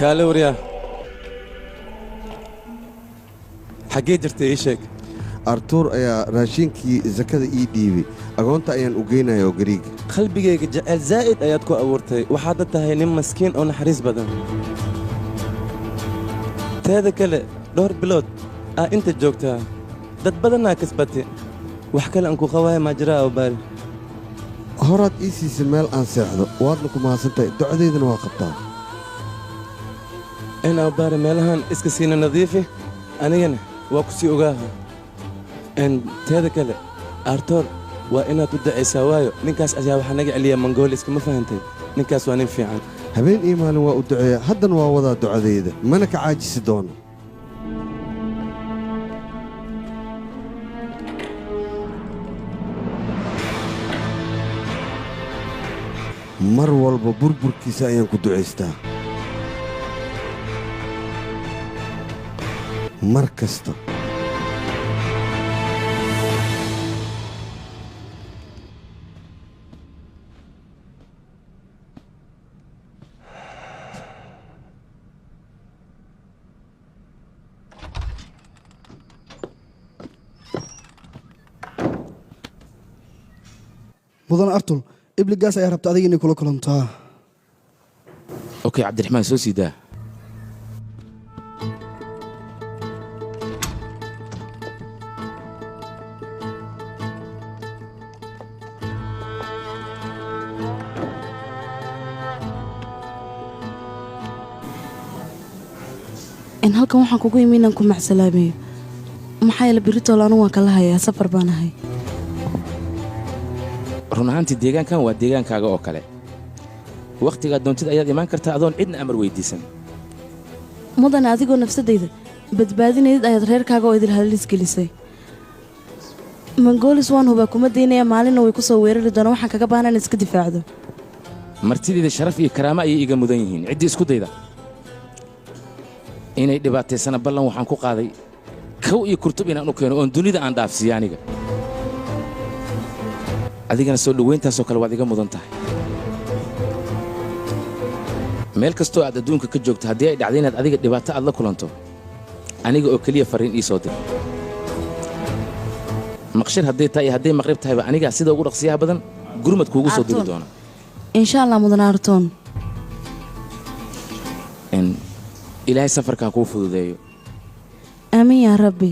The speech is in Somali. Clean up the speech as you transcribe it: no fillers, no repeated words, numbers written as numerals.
كالوريا حقي جرتي ايشك أرتور يا راشينكي زكاة إي ديبي أقولت أيان أجينا يا جريج قلبي جعل زائد أيادكو أورتي وحادتها هي نم مسكين أو نحريس بدن هذا كله دور بلود أنت جوكتها دد بدنا كسبتي وحكى لأنكو خوايا ما جرى أو بال هرات إيسي سمال أن ساعده وادنكم ما سنتي دعديدن واقبتها أنا أباري مالهان إسكسينا نظيفة أنا وكسي أغاها إن هذا كله أرتور وإنا تدعي سوايو نكاس أجاب حنقع عليا منقول إسك ما فهمتي نكاس وانين في عن هبين إيمان وأدعي حدا ووضع دعديده منك عاجز دونه mar walba burburkiisa ayaan ku ducaystaa mar kasta mudan artul ibligaas ayaa rabta adiga inay kula kulantaa اوكي عبد الرحمن سوسي ده إن هالكم waxaan kugu yimi inaan ku macsalaameeyo maxaa yeelay birito laanu waan kala hayaa safar baan ahay run ahaantii deegaankan waa deegaankaaga oo kale waqtigaa doontid ayaad imaan kartaa adoon cidna amar weydiisan mudan adigoo nafsadayda badbaadinayd ayaad reerkaaga oo idil halis gelisay mangolis waan hubaa kuma daynaya maalinna way ku soo weerari doonaan waxaan kaga baahnaan iska difaacdo martideeda sharaf iyo karaamo ayay iga mudan yihiin ciddii isku dayda inay dhibaataysana ballan waxaan ku qaaday kow iyo kurtub inaan u keeno oon dunida aan dhaafsiiyo aniga adigana soo dhowayntaasoo kale waad iga mudan tahay meel kastoo aad adduunka ka joogto haddii ay dhacday inaad adiga dhibaato aad la kulanto aniga oo keliya farriin ii soo dir maqshir hadday tahay iyo hadday maqrib tahayba anigaa sida ugu dhaqsiyaha badan gurmad kuugu soo diri doona insha allah mudan artoon ilaahay safarkaa kuu fududeeyo aamin yaa rabbi